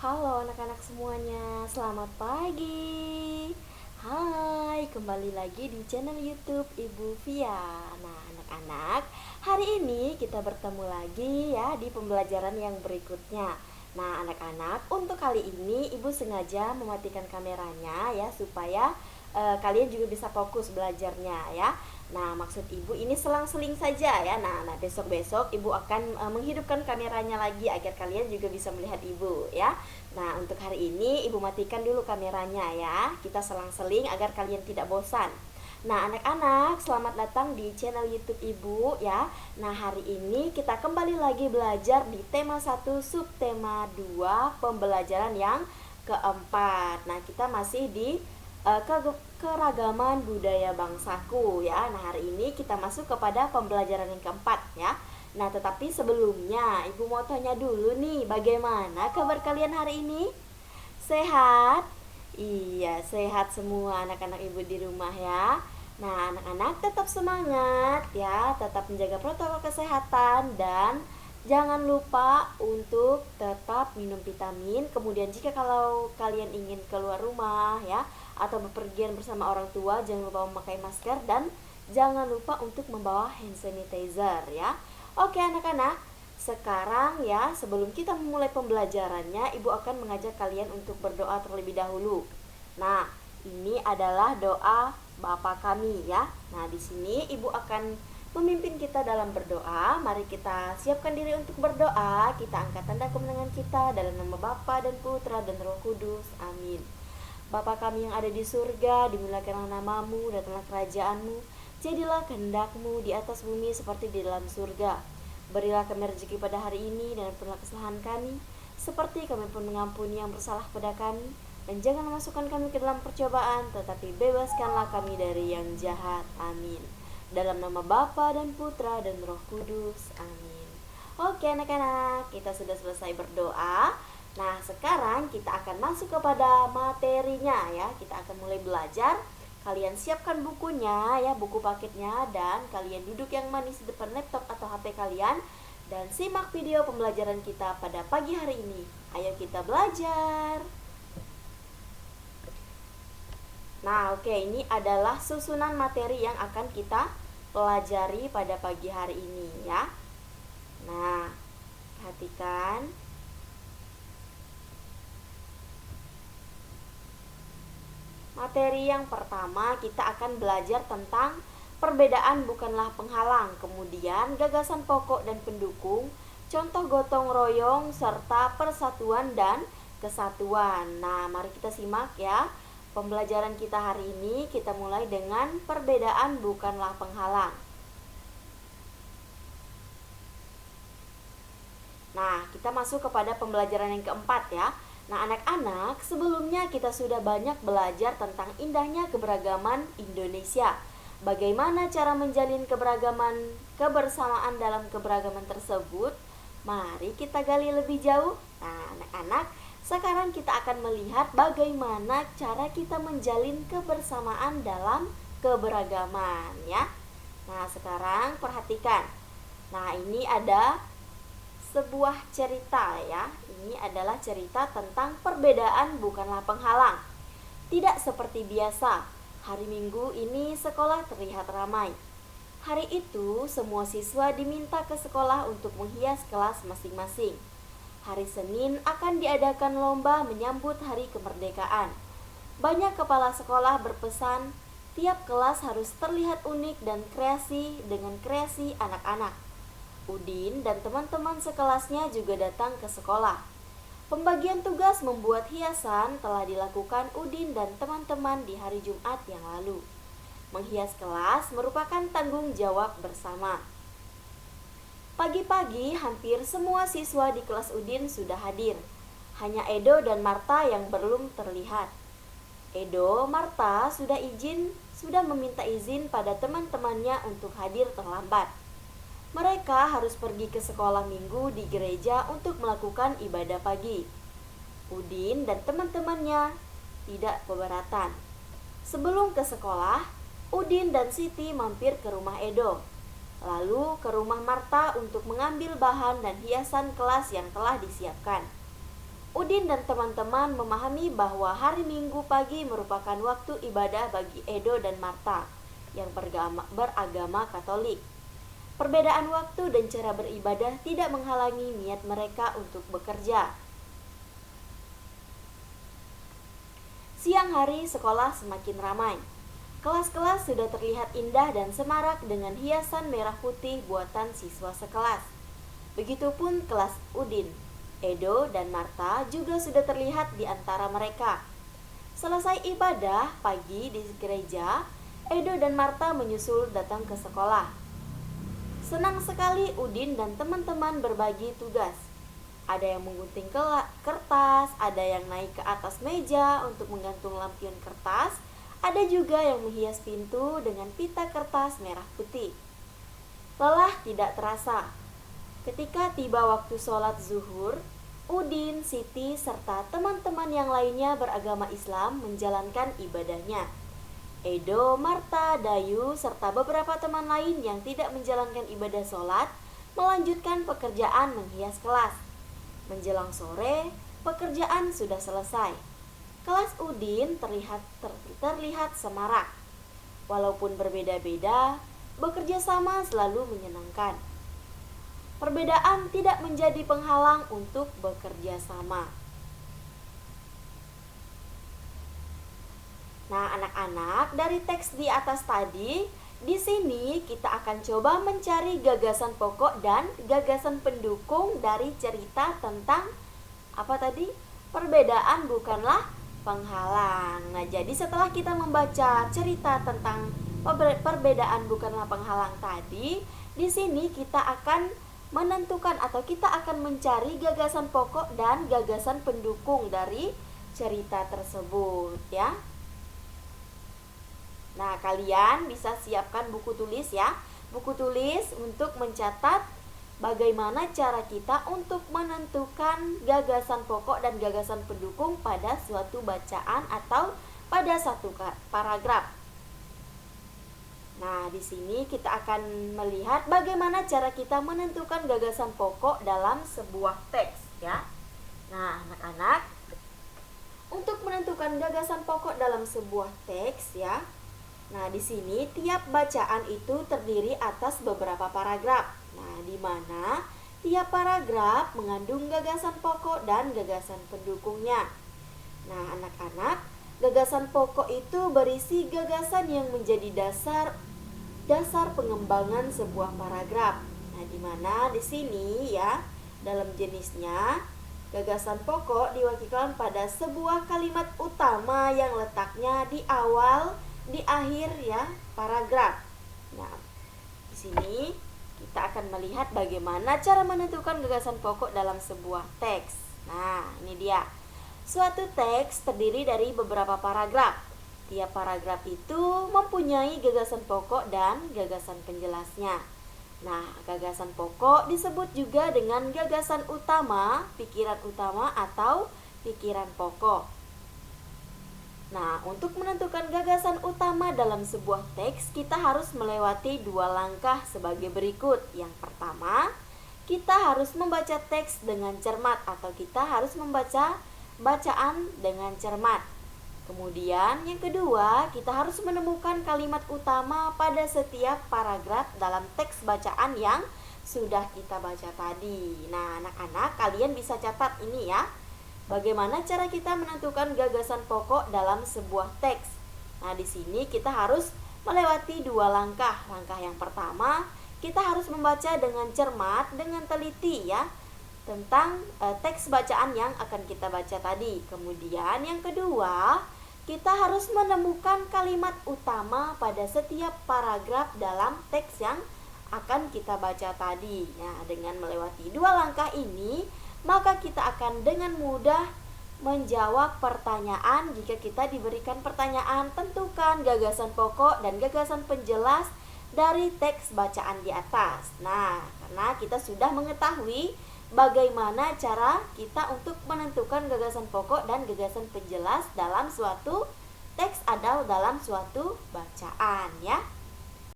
Halo anak-anak semuanya, selamat pagi. Hai, kembali lagi di channel YouTube Ibu Via. Nah, anak-anak, hari ini kita bertemu lagi ya di pembelajaran yang berikutnya. Nah, anak-anak, untuk kali ini Ibu sengaja mematikan kameranya ya supaya kalian juga bisa fokus belajarnya ya. Nah, maksud Ibu ini selang-seling saja ya. Nah, besok-besok Ibu akan menghidupkan kameranya lagi agar kalian juga bisa melihat Ibu ya. Nah, untuk hari ini Ibu matikan dulu kameranya ya. Kita selang-seling agar kalian tidak bosan. Nah, anak-anak, selamat datang di channel YouTube Ibu ya. Nah, hari ini kita kembali lagi belajar di tema 1 subtema 2 pembelajaran yang keempat. Nah, kita masih di keragaman budaya bangsaku ya. Nah, hari ini kita masuk kepada pembelajaran yang keempat ya. Nah, tetapi sebelumnya Ibu mau tanya dulu nih, bagaimana kabar kalian hari ini? Sehat? Iya, sehat semua anak-anak Ibu di rumah ya. Nah, anak-anak tetap semangat ya, tetap menjaga protokol kesehatan dan jangan lupa untuk tetap minum vitamin. Kemudian jika kalau kalian ingin keluar rumah ya atau bepergian bersama orang tua, jangan lupa memakai masker dan jangan lupa untuk membawa hand sanitizer ya. Oke anak-anak, sekarang ya sebelum kita memulai pembelajarannya, Ibu akan mengajak kalian untuk berdoa terlebih dahulu. Nah, ini adalah doa Bapa kami ya. Nah, di sini Ibu akan memimpin kita dalam berdoa. Mari kita siapkan diri untuk berdoa. Kita angkat tanda kemenangan kita dalam nama Bapa dan Putra dan Roh Kudus. Amin. Bapa kami yang ada di surga, dimuliakanlah namamu, datanglah kerajaanmu, jadilah kehendak-Mu di atas bumi seperti di dalam surga. Berilah kami rezeki pada hari ini dan ampunilah kesalahan kami, seperti kami pun mengampuni yang bersalah pada kami. Dan jangan masukkan kami ke dalam percobaan, tetapi bebaskanlah kami dari yang jahat. Amin. Dalam nama Bapa dan Putra dan Roh Kudus. Amin. Oke anak-anak, kita sudah selesai berdoa. Nah, sekarang kita akan masuk kepada materinya ya. Kita akan mulai belajar. Kalian siapkan bukunya ya, buku paketnya, dan kalian duduk yang manis di depan laptop atau HP kalian dan simak video pembelajaran kita pada pagi hari ini. Ayo kita belajar. Nah, oke, ini adalah susunan materi yang akan kita pelajari pada pagi hari ini ya. Nah, perhatikan. Materi yang pertama kita akan belajar tentang perbedaan bukanlah penghalang, kemudian gagasan pokok dan pendukung, contoh gotong royong, serta persatuan dan kesatuan. Nah, mari kita simak ya. Pembelajaran kita hari ini kita mulai dengan perbedaan bukanlah penghalang. Nah, kita masuk kepada pembelajaran yang keempat ya. Nah, anak-anak, sebelumnya kita sudah banyak belajar tentang indahnya keberagaman Indonesia. Bagaimana cara menjalin kebersamaan dalam keberagaman tersebut? Mari kita gali lebih jauh. Nah, anak-anak, sekarang kita akan melihat bagaimana cara kita menjalin kebersamaan dalam keberagaman ya. Nah, sekarang perhatikan. Nah, ini ada sebuah cerita ya. Ini adalah cerita tentang perbedaan bukanlah penghalang. Tidak seperti biasa, hari Minggu ini sekolah terlihat ramai. Hari itu semua siswa diminta ke sekolah untuk menghias kelas masing-masing. Hari Senin akan diadakan lomba menyambut hari kemerdekaan. Banyak kepala sekolah berpesan tiap kelas harus terlihat unik dan kreasi dengan kreasi anak-anak. Udin dan teman-teman sekelasnya juga datang ke sekolah. Pembagian tugas membuat hiasan telah dilakukan Udin dan teman-teman di hari Jumat yang lalu. Menghias kelas merupakan tanggung jawab bersama. Pagi-pagi hampir semua siswa di kelas Udin sudah hadir. Hanya Edo dan Marta yang belum terlihat. Edo, Marta sudah meminta izin pada teman-temannya untuk hadir terlambat. Mereka harus pergi ke sekolah minggu di gereja untuk melakukan ibadah pagi. Udin dan teman-temannya tidak keberatan. Sebelum ke sekolah, Udin dan Siti mampir ke rumah Edo, lalu ke rumah Marta untuk mengambil bahan dan hiasan kelas yang telah disiapkan. Udin dan teman-teman memahami bahwa hari Minggu pagi merupakan waktu ibadah bagi Edo dan Marta yang beragama Katolik. Perbedaan waktu dan cara beribadah tidak menghalangi niat mereka untuk bekerja. Siang hari sekolah semakin ramai. Kelas-kelas sudah terlihat indah dan semarak dengan hiasan merah putih buatan siswa sekelas. Begitupun kelas Udin. Edo dan Marta juga sudah terlihat di antara mereka. Selesai ibadah pagi di gereja, Edo dan Marta menyusul datang ke sekolah. Senang sekali Udin dan teman-teman berbagi tugas. Ada yang menggunting kertas, ada yang naik ke atas meja untuk menggantung lampion kertas, ada juga yang menghias pintu dengan pita kertas merah putih. Lelah tidak terasa. Ketika tiba waktu sholat zuhur, Udin, Siti, serta teman-teman yang lainnya beragama Islam menjalankan ibadahnya. Edo, Marta, Dayu, serta beberapa teman lain yang tidak menjalankan ibadah sholat melanjutkan pekerjaan menghias kelas. Menjelang sore, pekerjaan sudah selesai. Kelas Udin terlihat semarak. Walaupun berbeda-beda, bekerja sama selalu menyenangkan. Perbedaan tidak menjadi penghalang untuk bekerja sama. Nah, anak-anak, dari teks di atas tadi, di sini kita akan coba mencari gagasan pokok dan gagasan pendukung dari cerita tentang apa tadi? Perbedaan bukanlah penghalang. Nah, jadi setelah kita membaca cerita tentang perbedaan bukanlah penghalang tadi, di sini kita akan menentukan atau kita akan mencari gagasan pokok dan gagasan pendukung dari cerita tersebut ya. Nah, kalian bisa siapkan buku tulis ya. Buku tulis untuk mencatat bagaimana cara kita untuk menentukan gagasan pokok dan gagasan pendukung pada suatu bacaan atau pada satu paragraf. Nah, di sini kita akan melihat bagaimana cara kita menentukan gagasan pokok dalam sebuah teks ya. Nah, anak-anak, untuk menentukan gagasan pokok dalam sebuah teks ya. Nah, di sini tiap bacaan itu terdiri atas beberapa paragraf. Nah, di mana tiap paragraf mengandung gagasan pokok dan gagasan pendukungnya. Nah, anak-anak, gagasan pokok itu berisi gagasan yang menjadi dasar pengembangan sebuah paragraf. Nah, di mana di sini ya, dalam jenisnya gagasan pokok diwakilkan pada sebuah kalimat utama yang letaknya di awal, di akhir ya paragraf. Nah, di sini kita akan melihat bagaimana cara menentukan gagasan pokok dalam sebuah teks. Nah, ini dia. Suatu teks terdiri dari beberapa paragraf. Tiap paragraf itu mempunyai gagasan pokok dan gagasan penjelasnya. Nah, gagasan pokok disebut juga dengan gagasan utama, pikiran utama atau pikiran pokok. Nah, untuk menentukan gagasan utama dalam sebuah teks, kita harus melewati dua langkah sebagai berikut. Yang pertama, kita harus membaca teks dengan cermat atau kita harus membaca bacaan dengan cermat. Kemudian, yang kedua, kita harus menemukan kalimat utama pada setiap paragraf dalam teks bacaan yang sudah kita baca tadi. Nah, anak-anak, kalian bisa catat ini ya. Bagaimana cara kita menentukan gagasan pokok dalam sebuah teks? Nah, di sini kita harus melewati dua langkah. Langkah yang pertama, kita harus membaca dengan cermat, dengan teliti ya, tentang teks bacaan yang akan kita baca tadi. Kemudian yang kedua, kita harus menemukan kalimat utama pada setiap paragraf dalam teks yang akan kita baca tadi. Nah, dengan melewati dua langkah ini, maka kita akan dengan mudah menjawab pertanyaan. Jika kita diberikan pertanyaan, tentukan gagasan pokok dan gagasan penjelas dari teks bacaan di atas. Nah, karena kita sudah mengetahui bagaimana cara kita untuk menentukan gagasan pokok dan gagasan penjelas dalam suatu teks atau dalam suatu bacaan ya.